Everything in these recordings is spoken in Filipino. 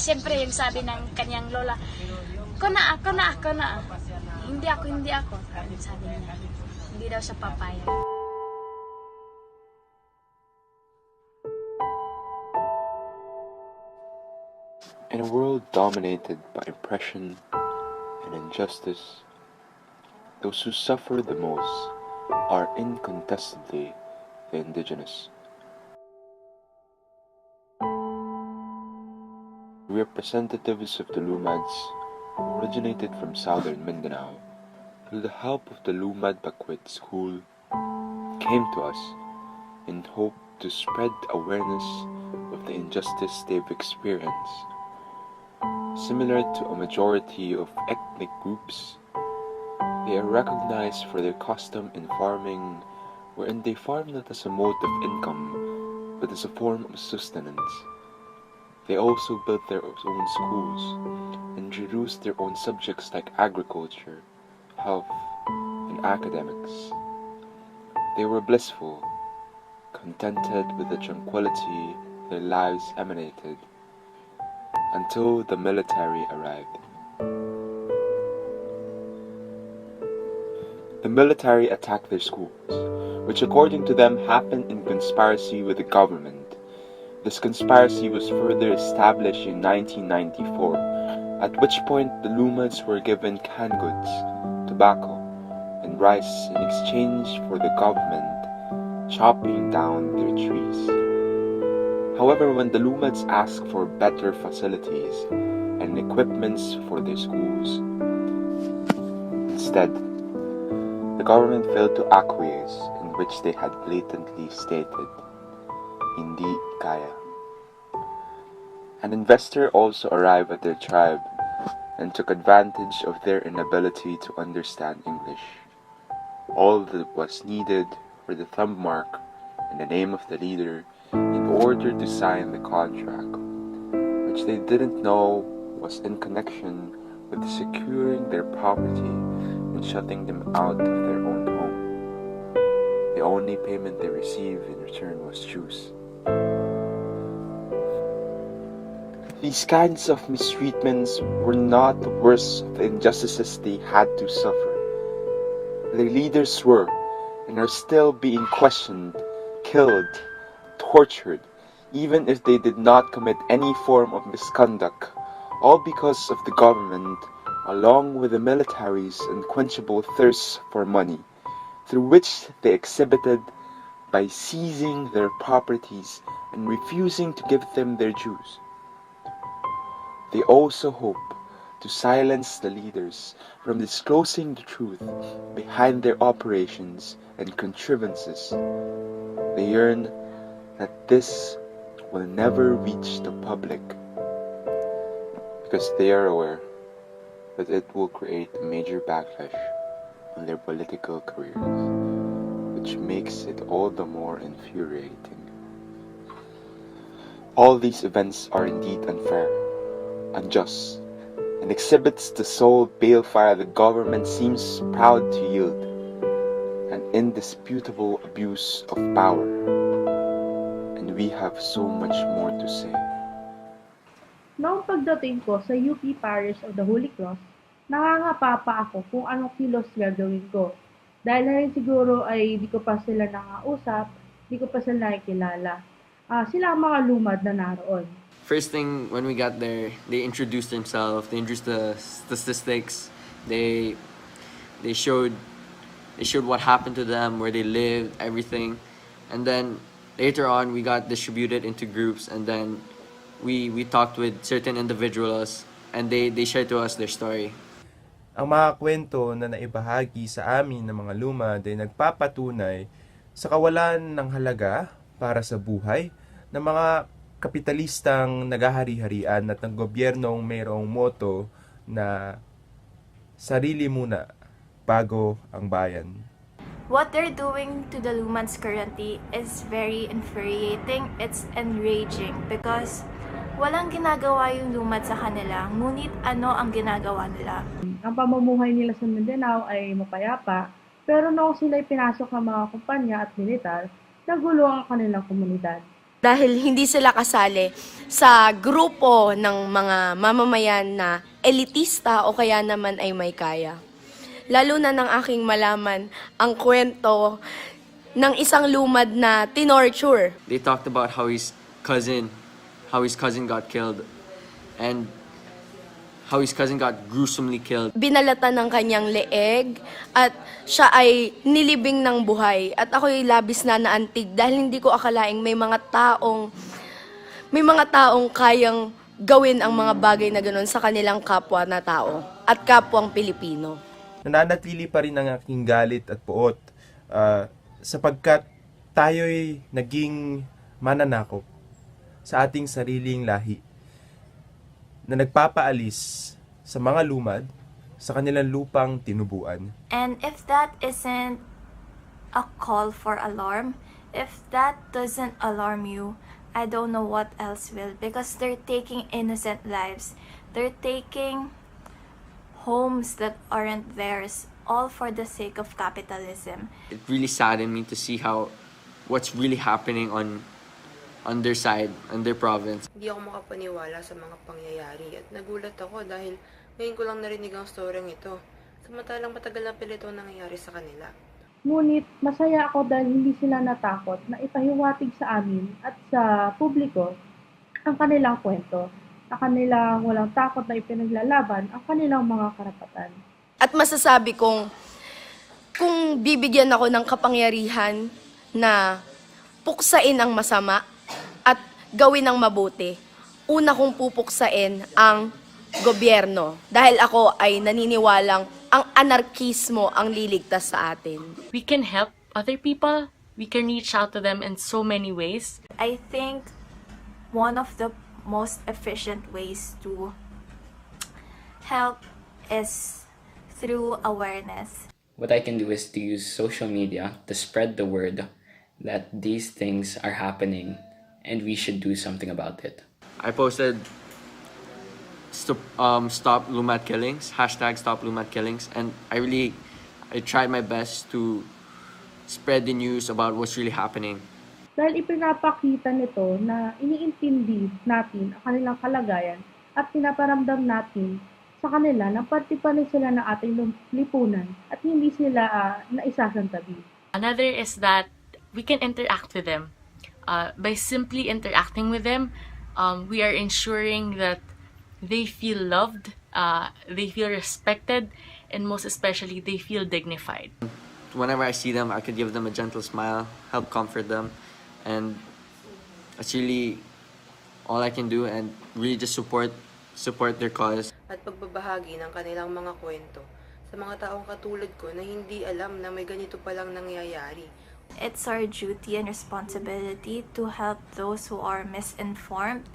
siyempre yung sabi ng kanyang lola, ako na. Hindi ako. Sabi niya, hindi daw siya papayag. In a world dominated by oppression and injustice, those who suffer the most are incontestably the indigenous. Representatives of the Lumads originated from southern Mindanao, through the help of the Lumad Bakwit school, came to us in hope to spread awareness of the injustice they've experienced. Similar to a majority of ethnic groups, they are recognized for their custom in farming, wherein they farm not as a mode of income, but as a form of sustenance. They also built their own schools, and introduced their own subjects like agriculture, health, and academics. They were blissful, contented with the tranquility their lives emanated, until the military arrived. The military attacked their schools, which according to them happened in conspiracy with the government. This conspiracy was further established in 1994, at which point the Lumads were given canned goods, tobacco, and rice in exchange for the government chopping down their trees. However, when the Lumads asked for better facilities and equipments for their schools, instead, the government failed to acquiesce, in which they had blatantly stated, "Hindi kaya." An investor also arrived at their tribe and took advantage of their inability to understand English. All that was needed were the thumb mark and the name of the leader in order to sign the contract, which they didn't know was in connection with securing their property and shutting them out of their own home. The only payment they received in return was juice. These kinds of mistreatments were not the worst of the injustices they had to suffer. Their leaders were, and are still being questioned, killed, tortured, even if they did not commit any form of misconduct, all because of the government, along with the military's unquenchable thirst for money, through which they exhibited by seizing their properties and refusing to give them their dues. They also hope to silence the leaders from disclosing the truth behind their operations and contrivances. They yearn that this will never reach the public, because they are aware that it will create a major backlash on their political careers, which makes it all the more infuriating. All these events are indeed unfair, unjust, and exhibits the sole balefire the government seems proud to yield, an indisputable abuse of power. And we have so much more to say. Noong pagdating ko sa UP Parish of the Holy Cross, nangangapa pa ako kung anong kilos gagawin ko. Dahil rin siguro ay di ko pa sila nakausap, di ko pa sila nakikilala. Sila ang mga lumad na naroon. First thing, when we got there, they introduced themselves. They introduced the statistics. They showed what happened to them, where they lived, everything. And then later on, we got distributed into groups, and then we talked with certain individuals, and they shared to us their story. Ang mga kwento na naibahagi sa amin ng mga lumad ay nagpapatunay sa kawalan ng halaga para sa buhay ng mga kapitalistang nagahari-harian at ng gobyernong mayroong moto na sarili muna bago ang bayan. What they're doing to the Lumads currently is very infuriating. It's enraging because walang ginagawa yung Lumad sa kanila, ngunit ano ang ginagawa nila? Ang pamumuhay nila sa Mindanao ay mapayapa, pero noong sila'y pinasok ng mga kumpanya at militar, nagulo ang kanilang komunidad. dahil hindi sila kasali sa grupo ng mga mamamayan na elitista o kaya naman ay may kaya. Lalo na nang aking malaman ang kwento ng isang lumad na tinorture. They talked about how his cousin got killed, and how his cousin got gruesomely killed. Binalatan ng kanyang leeg at siya ay nilibing ng buhay. At ako'y labis na naantig dahil hindi ko akalaing may mga taong kayang gawin ang mga bagay na ganoon sa kanilang kapwa na tao at kapwang Pilipino. Nananatili pa rin ang aking galit at puot sapagkat tayo'y naging mananakop sa ating sariling lahi na nagpapaalis sa mga lumad sa kanilang lupang tinubuan. And if that isn't a call for alarm, if that doesn't alarm you, I don't know what else will, because they're taking innocent lives. They're taking homes that aren't theirs, all for the sake of capitalism. It really saddened me to see what's really happening on their side, on their province. Hindi ako makapaniwala sa mga pangyayari at nagulat ako dahil ngayon ko lang narinig ang storyang ito. Samantalang matagal na pala ito nangyayari sa kanila. Ngunit masaya ako dahil hindi sila natakot na ipahiwatig sa amin at sa publiko ang kanilang kwento, na kanilang walang takot na ipinaglalaban ang kanilang mga karapatan. At masasabi kong kung bibigyan ako ng kapangyarihan na puksain ang masama at gawin ang mabuti, una kong pupuksain ang gobyerno dahil ako ay naniniwalang ang anarkismo ang liligtas sa atin. We can help other people. We can reach out to them in so many ways. I think one of the most efficient ways to help is through awareness. What I can do is to use social media to spread the word that these things are happening and we should do something about it. I posted stop Lumad killings, hashtag stop Lumad killings, and I tried my best to spread the news about what's really happening. Dahil ipinapakita nito na iniintindi natin ang kanilang kalagayan at pinaparamdam natin sa kanila na parte pa rin sila ng ating lipunan at hindi sila naisasantabi. Another is that we can interact with them. By simply interacting with them, we are ensuring that they feel loved, they feel respected, and most especially, they feel dignified. Whenever I see them, I could give them a gentle smile, help comfort them, and that's really all I can do, and really just support their cause. At pagbabahagi ng kanilang mga kwento sa mga taong katulad ko na hindi alam na may ganito palang nangyayari. It's our duty and responsibility to help those who are misinformed,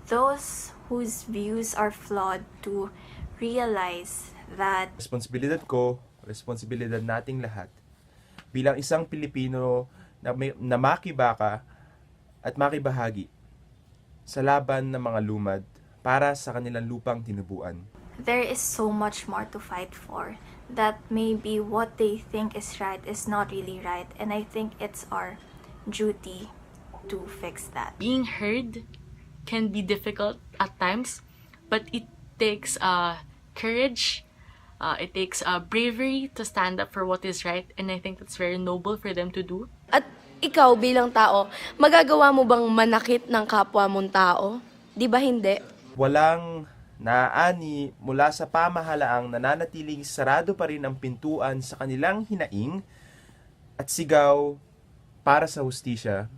those whose views are flawed, to realize that Responsibilidad ko, responsibilidad nating lahat bilang isang Pilipino na makibaka at makibahagi sa laban ng mga lumad para sa kanilang lupang tinubuan. there is so much more to fight for, that maybe what they think is right is not really right, and I think it's our duty to fix that. Being heard can be difficult at times, but it takes courage, it takes bravery to stand up for what is right, and I think that's very noble for them to do. At ikaw bilang tao, magagawa mo bang manakit ng kapwa mong tao? Di ba hindi? Walang naaani mula sa pamahalaang nananatiling sarado pa rin ang pintuan sa kanilang hinaing at sigaw para sa hustisya,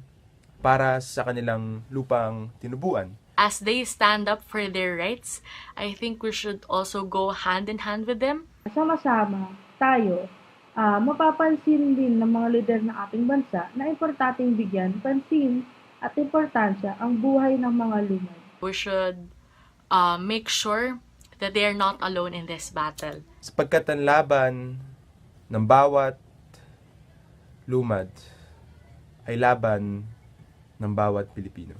para sa kanilang lupang tinubuan. As they stand up for their rights, I think we should also go hand in hand with them. Sama-sama tayo, mapapansin din ng mga lider ng ating bansa na importanteng bigyan pansin at importansya ang buhay ng mga lumad. We should make sure that they are not alone in this battle. Sapagkat ang laban ng bawat lumad ay laban ng bawat Pilipino.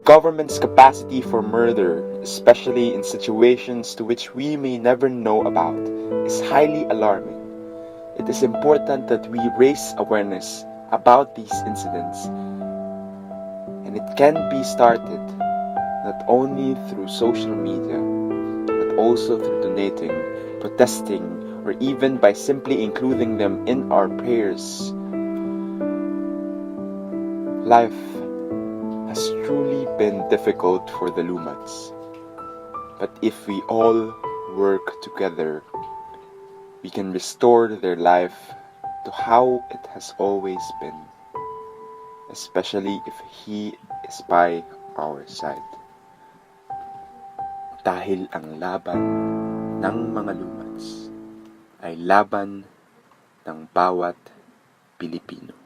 Government's capacity for murder, especially in situations to which we may never know about, is highly alarming. it is important that we raise awareness about these incidents, and it can be started not only through social media, but also through donating, protesting, or even by simply including them in our prayers. Life has truly been difficult for the Lumads, but if we all work together, we can restore their life to how it has always been, especially if He is by our side. Dahil ang laban ng mga Lumads ay laban ng bawat Pilipino.